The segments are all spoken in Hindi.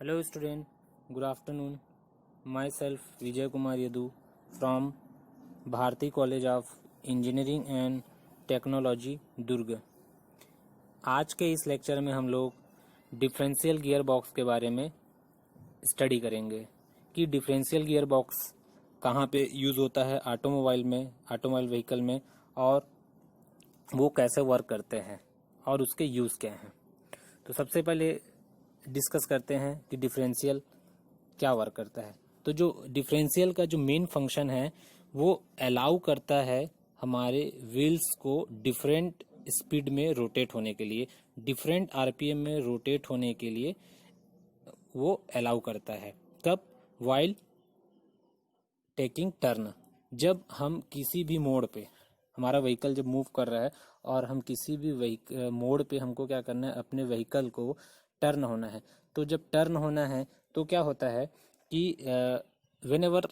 Hello student, good afternoon. Myself Vijay Kumar Yadu from Bharati College of Engineering and Technology दुर्ग। आज के इस लेक्चर में हम लोग डिफरेंशियल गियर बॉक्स के बारे में स्टडी करेंगे कि डिफरेंशियल गियर बॉक्स कहाँ पे यूज़ होता है ऑटोमोबाइल व्हीकल में, और वो कैसे वर्क करते हैं और उसके यूज़ क्या हैं। तो सबसे पहले डिस्कस करते हैं कि डिफरेंशियल क्या वर्क करता है। तो जो डिफरेंशियल का जो मेन फंक्शन है वो अलाउ करता है हमारे व्हील्स को डिफरेंट स्पीड में रोटेट होने के लिए, डिफरेंट आरपीएम में रोटेट होने के लिए वो अलाउ करता है। कब? वाइल टेकिंग टर्न, जब हम किसी भी मोड़ पे, हमारा व्हीकल जब मूव कर रहा है और हम किसी भी मोड़ पे हमको क्या करना है, अपने व्हीकल को टर्न होना है। तो जब टर्न होना है तो क्या होता है कि व्हेनेवर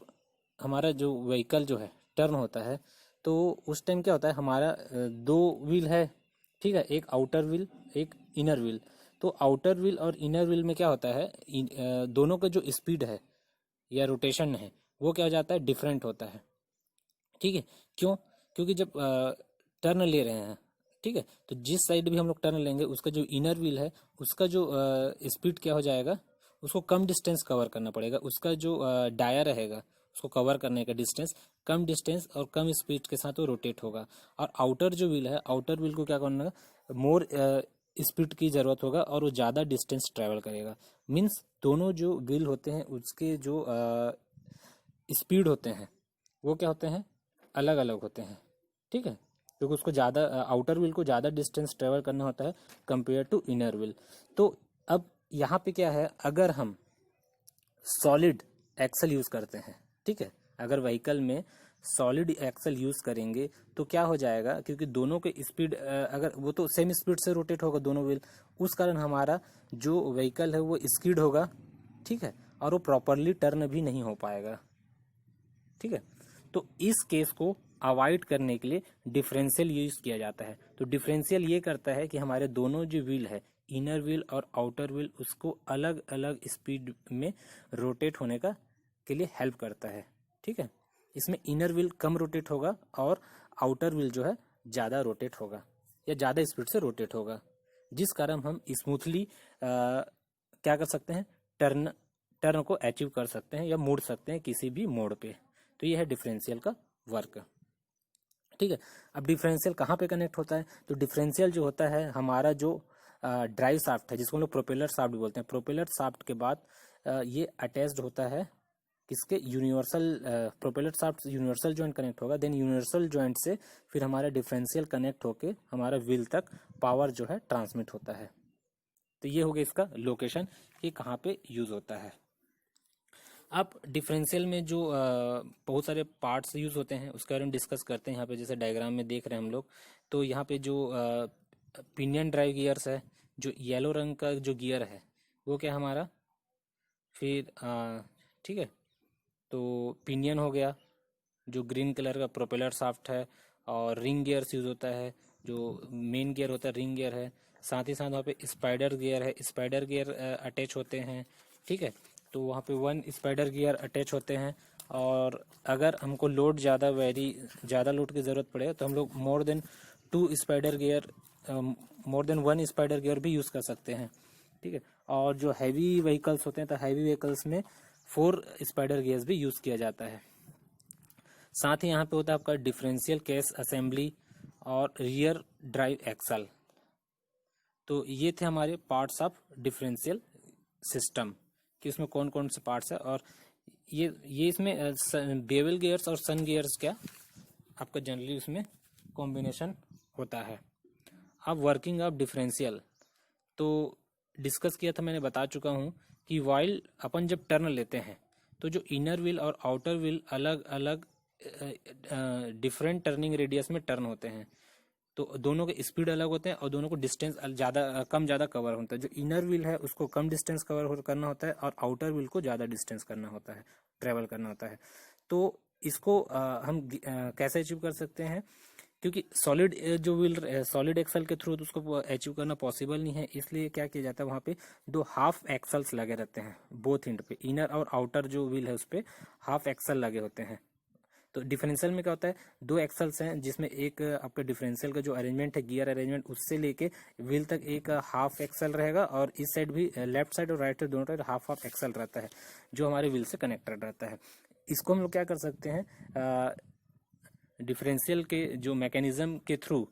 हमारा जो व्हीकल जो है टर्न होता है तो उस टाइम क्या होता है, हमारा दो व्हील है, ठीक है, एक आउटर व्हील एक इनर व्हील। तो आउटर व्हील और इनर व्हील में क्या होता है, दोनों का जो स्पीड है या रोटेशन है वो क्या हो जाता है, डिफरेंट होता है। ठीक है, क्यों? क्योंकि जब टर्न ले रहे हैं, ठीक है, तो जिस साइड भी हम लोग टर्न लेंगे उसका जो इनर व्हील है उसका जो स्पीड क्या हो जाएगा, उसको कम डिस्टेंस कवर करना पड़ेगा। उसका जो डाया रहेगा उसको कवर करने का डिस्टेंस कम डिस्टेंस और कम स्पीड के साथ वो रोटेट होगा। और आउटर जो व्हील है, आउटर व्हील को क्या करना, मोर स्पीड की ज़रूरत होगा और वो ज़्यादा डिस्टेंस ट्रैवल करेगा। मीन्स दोनों जो व्हील होते हैं उसके जो स्पीड होते हैं वो क्या होते हैं, अलग अलग होते हैं। ठीक है, क्योंकि उसको ज़्यादा आउटर व्हील को ज़्यादा डिस्टेंस ट्रेवल करना होता है कंपेयर टू इनर व्हील। तो अब यहाँ पे क्या है, अगर हम सॉलिड एक्सल यूज़ करते हैं, ठीक है, अगर व्हीकल में सॉलिड एक्सल यूज़ करेंगे तो क्या हो जाएगा, क्योंकि दोनों के स्पीड अगर वो तो सेम स्पीड से रोटेट होगा दोनों व्हील, उस कारण हमारा जो व्हीकल है वो स्किड होगा, ठीक है, और वो प्रॉपरली टर्न भी नहीं हो पाएगा। ठीक है, तो इस केस को अवॉइड करने के लिए डिफरेंशियल यूज किया जाता है। तो डिफरेंशियल ये करता है कि हमारे दोनों जो व्हील है, इनर व्हील और आउटर व्हील, उसको अलग अलग स्पीड में रोटेट होने का के लिए हेल्प करता है। ठीक है, इसमें इनर व्हील कम रोटेट होगा और आउटर व्हील जो है ज़्यादा रोटेट होगा या ज़्यादा स्पीड से रोटेट होगा, जिस कारण हम स्मूथली क्या कर सकते हैं, टर्न को अचीव कर सकते हैं या मुड़ सकते हैं किसी भी मोड़ पे। तो ये है डिफरेंशियल का वर्क। ठीक है, अब डिफरेंशियल कहाँ पे कनेक्ट होता है, तो डिफरेंशियल जो होता है हमारा जो ड्राइव शाफ्ट है, जिसको हम लोग प्रोपेलर शाफ्ट भी बोलते हैं, प्रोपेलर शाफ्ट के बाद ये अटैच्ड होता है किसके, universal, propeller shaft universal joint connect होगा, देन यूनिवर्सल जॉइंट से फिर हमारा डिफरेंशियल कनेक्ट होके हमारा व्हील तक पावर जो है ट्रांसमिट होता है। तो ये हो गया इसका लोकेशन कि कहाँ पे यूज होता है। अब डिफरेंशियल में जो बहुत सारे पार्ट्स यूज होते हैं उसके बारे में डिस्कस करते हैं। यहाँ पे जैसे डायग्राम में देख रहे हैं हम लोग, तो यहाँ पे जो पिनियन ड्राइव गियर्स है, जो येलो रंग का जो गियर है वो क्या हमारा, फिर ठीक है, तो पिनियन हो गया, जो ग्रीन कलर का प्रोपेलर शाफ्ट है, और रिंग गियर्स यूज होता है, जो मेन गियर होता है रिंग गियर है। साथ ही साथ वहाँ पे स्पाइडर गियर है, स्पाइडर गियर अटैच होते हैं। ठीक है, तो वहाँ पे 1 स्पाइडर गियर अटैच होते हैं, और अगर हमको लोड ज़्यादा लोड की ज़रूरत पड़े तो हम लोग मोर देन 1 स्पाइडर गियर भी यूज़ कर सकते हैं। ठीक है, और जो हैवी व्हीकल्स होते हैं तो हैवी व्हीकल्स में 4 स्पाइडर गियर्स भी यूज़ किया जाता है। साथ ही यहाँ पे होता है आपका डिफरेंशियल केस असेंबली और रियर ड्राइव एक्सल। तो ये थे हमारे पार्ट्स ऑफ डिफरेंशियल सिस्टम कि उसमें कौन कौन से पार्ट्स है, और ये इसमें बेवल गियर्स और सन गियर्स क्या आपका जनरली उसमें कॉम्बिनेशन होता है। अब वर्किंग ऑफ डिफरेंशियल तो डिस्कस किया था, मैंने बता चुका हूँ कि वाइल अपन जब टर्न लेते हैं तो जो इनर व्हील और आउटर व्हील अलग अलग डिफरेंट टर्निंग रेडियस में टर्न होते हैं, तो दोनों के स्पीड अलग होते हैं और दोनों को डिस्टेंस ज़्यादा कवर होता है। जो इनर व्हील है उसको कम डिस्टेंस कवर करना होता है और आउटर व्हील को ज़्यादा डिस्टेंस करना होता है, ट्रेवल करना होता है। तो इसको हम कैसे अचीव कर सकते हैं क्योंकि सॉलिड जो व्हील सॉलिड एक्सल के थ्रू तो उसको अचीव करना पॉसिबल नहीं है, इसलिए क्या किया जाता है वहाँ पे दो हाफ एक्सल्स लगे रहते हैं बोथ एंड पे, इनर और आउटर जो व्हील है उस पर हाफ एक्सल लगे होते हैं। तो डिफरेंशियल में क्या होता है, दो एक्सल्स हैं जिसमें एक आपका डिफरेंशियल का जो अरेंजमेंट है गियर अरेंजमेंट उससे लेके व्हील तक एक हाफ एक्सल रहेगा, और इस साइड भी लेफ्ट साइड और राइट साइड दोनों साइड हाफ हाफ एक्सल रहता है जो हमारे व्हील से कनेक्टेड रहता है। इसको हम लोग क्या कर सकते हैं, डिफरेंशियल के जो मैकेनिज्म के थ्रू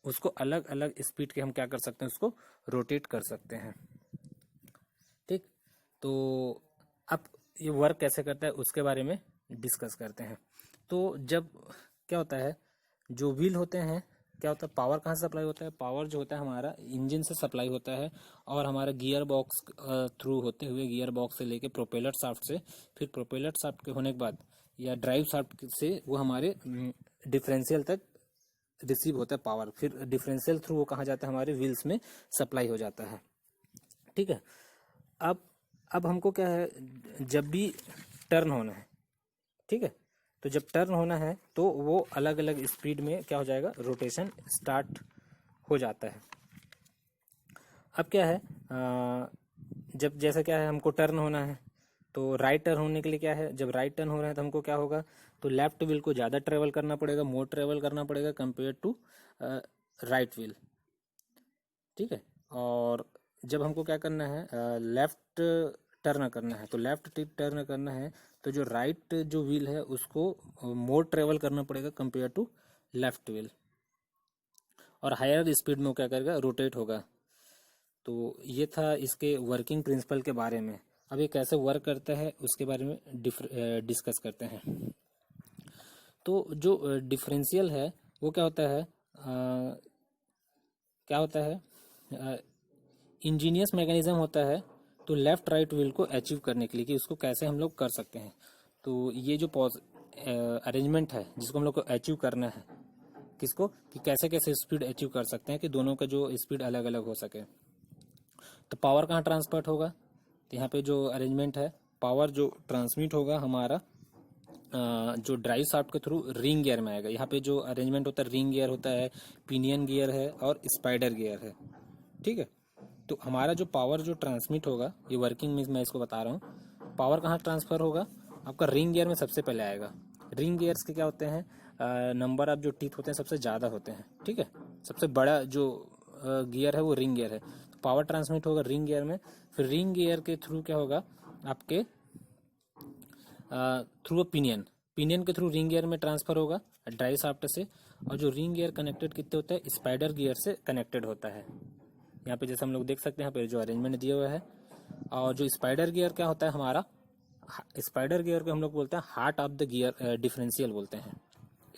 उसको अलग अलग स्पीड के हम क्या कर सकते हैं, उसको रोटेट कर सकते हैं। ठीक, तो अब ये वर्क कैसे करता है उसके बारे में डिस्कस करते हैं। तो जब क्या होता है, जो व्हील होते हैं क्या होता है, पावर कहाँ से सप्लाई होता है, पावर जो होता है हमारा इंजन से सप्लाई होता है, और हमारा गियर बॉक्स थ्रू होते हुए गियर बॉक्स से लेके प्रोपेलर शाफ्ट से, फिर प्रोपेलर शाफ्ट के होने के बाद या ड्राइव शाफ्ट से वो हमारे डिफरेंशियल तक रिसीव होता है पावर, फिर डिफरेंशियल थ्रू वो कहाँ जाता है, हमारे व्हील्स में सप्लाई हो जाता है। ठीक है, अब हमको क्या है, जब भी टर्न होना है, ठीक है, तो जब टर्न होना है तो वो अलग अलग स्पीड में क्या हो जाएगा, रोटेशन स्टार्ट हो जाता है। अब क्या है, जब जैसा क्या है हमको टर्न होना है, तो राइट टर्न होने के लिए क्या है, जब राइट टर्न हो रहा है तो हमको क्या होगा, तो लेफ्ट व्हील को ज़्यादा ट्रेवल करना पड़ेगा, मोर ट्रेवल करना पड़ेगा कंपेयर टू राइट व्हील। ठीक है, और जब हमको क्या करना है, लेफ्ट टर्न करना है, तो लेफ्ट टर्न करना है तो जो राइट जो व्हील है उसको मोर ट्रेवल करना पड़ेगा कंपेयर टू लेफ्ट व्हील, और हायर स्पीड में वो क्या करेगा, रोटेट होगा। तो ये था इसके वर्किंग प्रिंसिपल के बारे में। अब ये कैसे वर्क करता है उसके बारे में डिस्कस करते हैं। तो जो डिफरेंशियल है वो क्या होता है, क्या होता है, इंजीनियस मैकेनिज्म होता है, तो लेफ्ट राइट व्हील को अचीव करने के लिए कि उसको कैसे हम लोग कर सकते हैं। तो ये जो अरेंजमेंट है जिसको हम लोग को अचीव करना है, किसको, कि कैसे कैसे स्पीड अचीव कर सकते हैं कि दोनों का जो स्पीड अलग अलग हो सके। तो पावर कहाँ ट्रांसफर होगा, तो यहाँ पे जो अरेंजमेंट है, पावर जो ट्रांसमिट होगा हमारा जो ड्राइव शाफ्ट के थ्रू रिंग गियर में आएगा। यहाँ पे जो अरेंजमेंट होता है, रिंग गियर होता है, पिनियन गियर है और स्पाइडर गियर है। ठीक है, तो हमारा जो पावर जो ट्रांसमिट होगा, ये वर्किंग में मैं इसको बता रहा हूँ, पावर कहाँ ट्रांसफर होगा, आपका रिंग गियर में सबसे पहले आएगा। रिंग गियर्स के क्या होते हैं, नंबर ऑफ जो टीथ होते हैं सबसे ज़्यादा होते हैं। ठीक है, सबसे बड़ा जो गियर है वो रिंग गियर है, तो पावर ट्रांसमिट होगा रिंग गियर में। फिर रिंग गियर के थ्रू क्या होगा, आपके थ्रू पिनियन, पिनियन के थ्रू रिंग गियर में ट्रांसफर होगा ड्राइव शाफ्ट से, और जो रिंग गियर कनेक्टेड कितने होते हैं, स्पाइडर गियर से कनेक्टेड होता है। यहाँ पे जैसे हम लोग देख सकते हैं, यहाँ पे जो अरेंजमेंट दिया हुआ है। और जो स्पाइडर गियर क्या होता है हमारा, स्पाइडर गियर को हम लोग बोलते हैं heart of the gear differential बोलते हैं।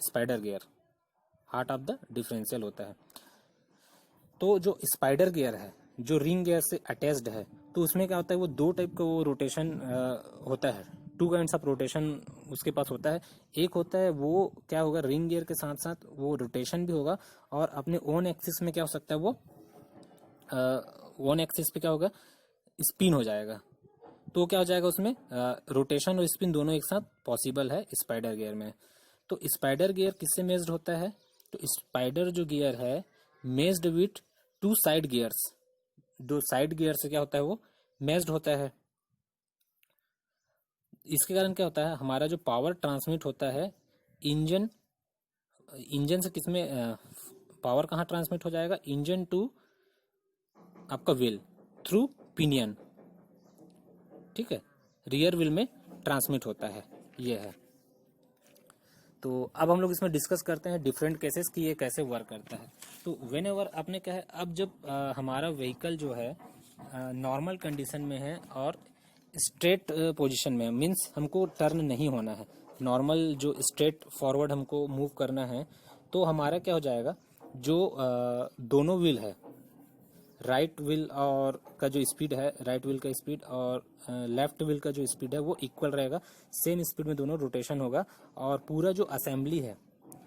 Spider gear heart of the differential होता है। तो जो स्पाइडर गियर है जो रिंग गियर से अटैच्ड है, तो उसमें क्या होता है, वो दो टाइप का वो रोटेशन होता है, टू काइंड्स ऑफ रोटेशन उसके पास होता है। एक होता है वो क्या होगा, रिंग गियर के साथ साथ वो रोटेशन भी होगा, और अपने ओन एक्सिस में क्या हो सकता है, वो वन एक्सिस पे क्या होगा, स्पिन हो जाएगा। तो क्या हो जाएगा उसमें, रोटेशन और स्पिन दोनों एक साथ पॉसिबल है स्पाइडर गियर में। तो स्पाइडर गियर किससे मेज्ड होता है, तो स्पाइडर जो गियर है matched with to side gears, दो साइड गियर से क्या होता है, वो मेज्ड होता है। इसके कारण क्या होता है, हमारा जो पावर ट्रांसमिट होता है इंजन से किसमें, पावर कहाँ ट्रांसमिट हो जाएगा, इंजन टू आपका व्हील थ्रू पिनियन। ठीक है, रियर व्हील में ट्रांसमिट होता है, ये है। तो अब हम लोग इसमें डिस्कस करते हैं डिफरेंट केसेस कि ये कैसे वर्क करता है। तो वेन एवर आपने क्या है, अब जब हमारा व्हीकल जो है नॉर्मल कंडीशन में है और स्ट्रेट पोजीशन में, मीन्स हमको टर्न नहीं होना है, नॉर्मल जो स्ट्रेट फॉरवर्ड हमको मूव करना है, तो हमारा क्या हो जाएगा, जो दोनों व्हील है, राइट व्हील और का जो स्पीड है, राइट व्हील का स्पीड और लेफ्ट व्हील का जो स्पीड है वो इक्वल रहेगा, सेम स्पीड में दोनों रोटेशन होगा, और पूरा जो असेंबली है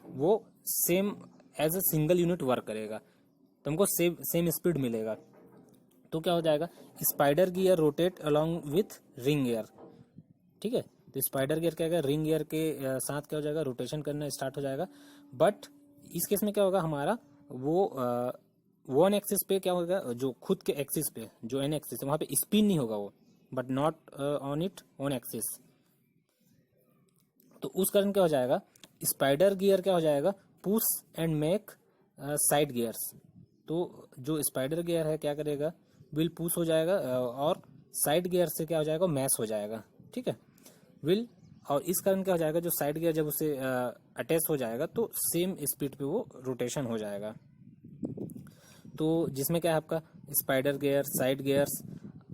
वो same as a single unit work करेगा, तो हमको सेम स्पीड मिलेगा। तो क्या हो जाएगा, spider gear rotate along with ring gear. ठीक है, तो स्पाइडर गियर क्या है, रिंग गियर के साथ क्या हो जाएगा, रोटेशन करना स्टार्ट हो जाएगा, बट इस केस में क्या होगा, हमारा वो वन एक्सिस पे क्या होगा, जो खुद के एक्सिस पे जो एन एक्सिस है वहां पे स्पिन नहीं होगा वो, but not on it on axis. तो उस कारण क्या हो जाएगा, स्पाइडर गियर क्या हो जाएगा, push and make side gears. तो जो स्पाइडर गियर है क्या करेगा, विल पुश हो जाएगा और साइड गियर से क्या हो जाएगा, मैश हो जाएगा। ठीक है, विल, और इस कारण क्या हो जाएगा, जो साइड गियर जब उसे अटैच हो जाएगा तो सेम स्पीड पे वो रोटेशन हो जाएगा। तो जिसमें क्या है आपका spider gear, side gears,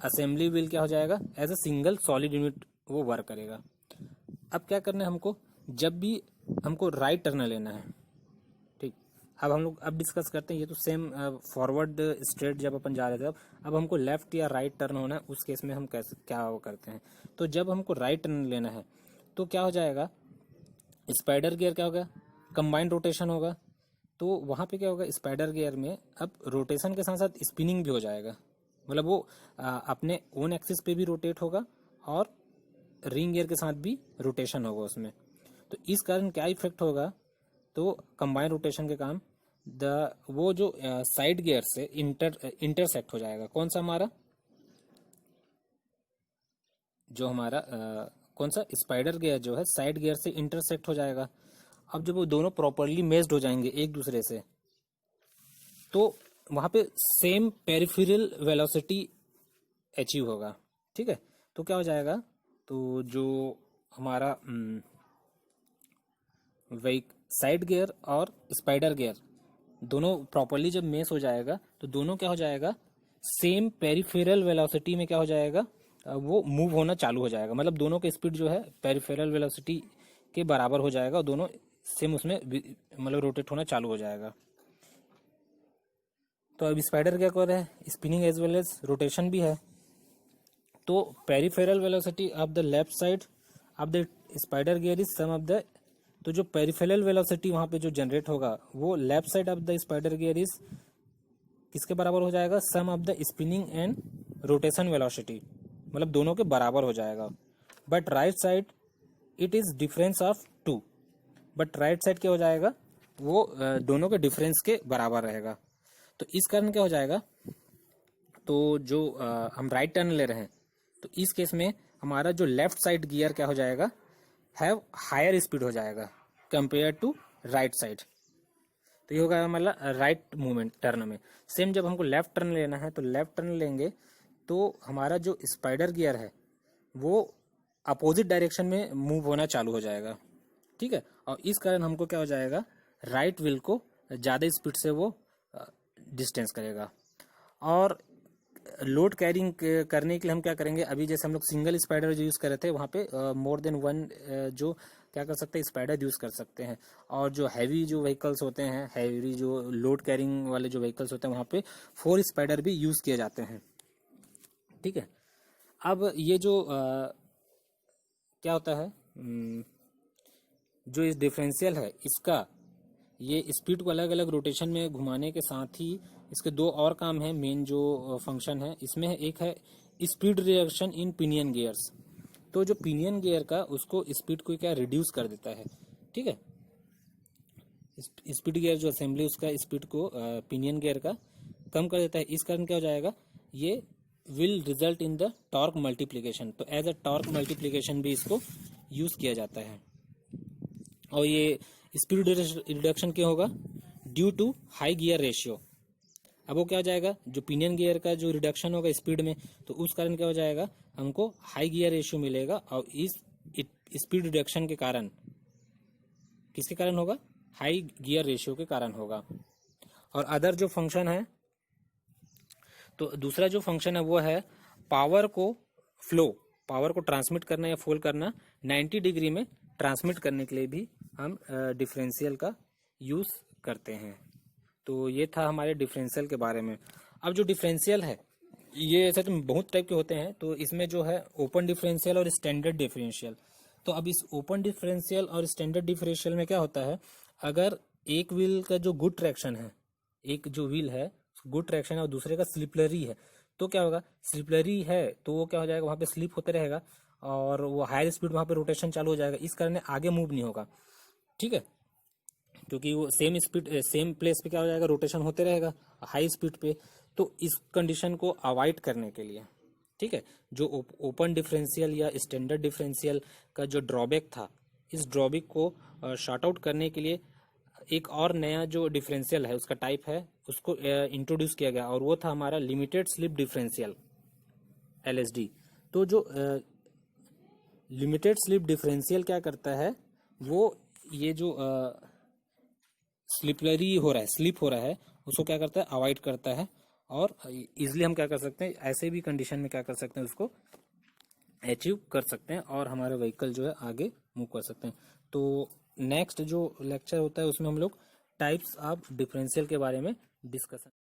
assembly wheel क्या हो जाएगा, as a single solid unit वो वर्क करेगा। अब क्या करना है हमको, जब भी हमको राइट टर्न लेना है, ठीक, अब हम लोग अब डिस्कस करते हैं, ये तो सेम फॉरवर्ड स्ट्रेट जब अपन जा रहे थे, अब हमको लेफ्ट या राइट टर्न होना है, उस केस में हम कैसे क्या वो करते हैं। तो जब हमको राइट टर्न लेना है तो क्या हो जाएगा, स्पाइडर गियर क्या होगा, कंबाइंड रोटेशन होगा। तो वहाँ पे क्या होगा, स्पाइडर गियर में अब रोटेशन के साथ साथ स्पिनिंग भी हो जाएगा, मतलब वो अपने ओन एक्सिस पे भी रोटेट होगा और रिंग गियर के साथ भी रोटेशन होगा उसमें। तो इस कारण क्या इफेक्ट होगा, तो कंबाइंड रोटेशन के काम वो जो साइड गियर से इंटरसेक्ट हो जाएगा। कौन सा हमारा, जो हमारा कौन सा स्पाइडर गियर जो है साइड गियर से इंटरसेक्ट हो जाएगा। अब जब वो दोनों प्रॉपरली मेज्ड हो जाएंगे एक दूसरे से, तो वहां पे सेम पेरिफेरल वेलोसिटी अचीव होगा। ठीक है, तो क्या हो जाएगा, तो जो हमारा वही साइड गियर और स्पाइडर गियर दोनों प्रॉपरली जब मेस हो जाएगा तो दोनों क्या हो जाएगा, सेम पेरिफेरल वेलोसिटी में क्या हो जाएगा, वो मूव होना चालू हो जाएगा। मतलब दोनों का स्पीड जो है पेरिफेरल वेलोसिटी के बराबर हो जाएगा और दोनों सेम उसमें मतलब रोटेट होना चालू हो जाएगा। तो अब स्पाइडर क्या कर रहा है, spinning as well as rotation भी है। तो peripheral velocity of the left side of the spider gear is sum of the, तो जो पेरिफेरल वेलोसिटी वहां पे जो जनरेट होगा वो left side of the spider gear is किसके बराबर हो जाएगा, sum of the spinning and rotation velocity, मतलब दोनों के बराबर हो जाएगा। But right side it is difference of 2, but right side क्या हो जाएगा, वो दोनों के डिफरेंस के बराबर रहेगा। तो इस कारण क्या हो जाएगा, तो जो हम राइट टर्न ले रहे हैं तो इस केस में हमारा जो लेफ्ट साइड गियर क्या हो जाएगा, हैव हायर स्पीड हो जाएगा कंपेयर टू राइट साइड। तो ये होगा मतलब राइट मूवमेंट टर्न में। सेम जब हमको लेफ्ट टर्न लेना है तो लेफ्ट टर्न लेंगे तो हमारा जो स्पाइडर गियर है वो अपोजिट डायरेक्शन में मूव होना चालू हो जाएगा। ठीक है, और इस कारण हमको क्या हो जाएगा, राइट व्हील को ज़्यादा स्पीड से वो डिस्टेंस करेगा। और लोड कैरिंग करने के लिए हम क्या करेंगे, अभी जैसे हम लोग सिंगल स्पाइडर जो यूज़ कर रहे थे वहाँ पे मोर देन वन जो क्या कर सकते हैं, स्पाइडर यूज़ कर सकते हैं। और जो हैवी जो व्हीकल्स होते हैं, हैवी जो लोड कैरिंग वाले जो व्हीकल्स होते हैं वहाँ पे 4 स्पाइडर भी यूज़ किए जाते हैं। ठीक है, अब ये जो क्या होता है, जो इस डिफरेंशियल है इसका ये स्पीड को अलग अलग रोटेशन में घुमाने के साथ ही इसके दो और काम है, मेन जो फंक्शन है इसमें है, एक है speed reduction in pinion gears. तो जो पिनियन गियर का उसको स्पीड को क्या रिड्यूस कर देता है। ठीक है, स्पीड गियर जो असेंबली उसका स्पीड को पिनियन गियर का कम कर देता है। इस कारण क्या हो जाएगा, ये will result in the torque multiplication. तो एज अ टॉर्क मल्टीप्लिकेशन भी इसको यूज किया जाता है। और ये स्पीड रिडक्शन क्यों होगा, due to high gear ratio. अब वो क्या हो जाएगा, जो पिनियन गियर का जो रिडक्शन होगा स्पीड में, तो उस कारण क्या हो जाएगा, हमको हाई गियर रेशियो मिलेगा। और इस स्पीड रिडक्शन के कारण किसके कारण होगा, हाई गियर रेशियो के कारण होगा। और अदर जो फंक्शन है, तो दूसरा जो फंक्शन है वो है पावर को पावर को ट्रांसमिट करना या फोल करना 90 डिग्री में ट्रांसमिट करने के लिए भी हम डिफरेंशियल का यूज करते हैं। तो ये था हमारे डिफरेंशियल के बारे में। अब जो डिफरेंशियल है ये ऐसे तो बहुत टाइप के होते हैं, तो इसमें जो है ओपन डिफरेंशियल और स्टैंडर्ड डिफरेंशियल। तो अब इस ओपन डिफरेंशियल और स्टैंडर्ड डिफरेंशियल में क्या होता है, अगर एक व्हील का जो गुड ट्रैक्शन है, एक जो व्हील है गुड ट्रैक्शन है और दूसरे का स्लिपलरी है, तो क्या होगा, स्लिपलरी है तो वो क्या हो जाएगा, वहाँ पे स्लिप होते रहेगा और वो हायर स्पीड वहाँ पे रोटेशन चालू हो जाएगा, इस कारण आगे मूव नहीं होगा। ठीक है, क्योंकि वो सेम प्लेस पे क्या हो जाएगा, रोटेशन होते रहेगा हाई स्पीड पे। तो इस कंडीशन को अवॉइड करने के लिए, ठीक है, जो ओपन डिफरेंशियल या स्टैंडर्ड डिफरेंशियल का जो ड्रॉबैक था, इस ड्रॉबैक को शॉर्ट आउट करने के लिए एक और नया जो डिफरेंशियल है उसका टाइप है उसको इंट्रोड्यूस किया गया, और वो था हमारा लिमिटेड स्लिप डिफरेंशियल, LSD। तो जो लिमिटेड स्लिप डिफरेंशियल क्या करता है, वो ये जो स्लिप हो रहा है उसको क्या करता है, अवॉइड करता है। और इजिली हम क्या कर सकते हैं, ऐसे भी कंडीशन में क्या कर सकते हैं, उसको अचीव कर सकते हैं और हमारे व्हीकल जो है आगे मूव कर सकते हैं। तो नेक्स्ट जो लेक्चर होता है उसमें हम लोग टाइप्स ऑफ डिफरेंशियल के बारे में डिस्कशन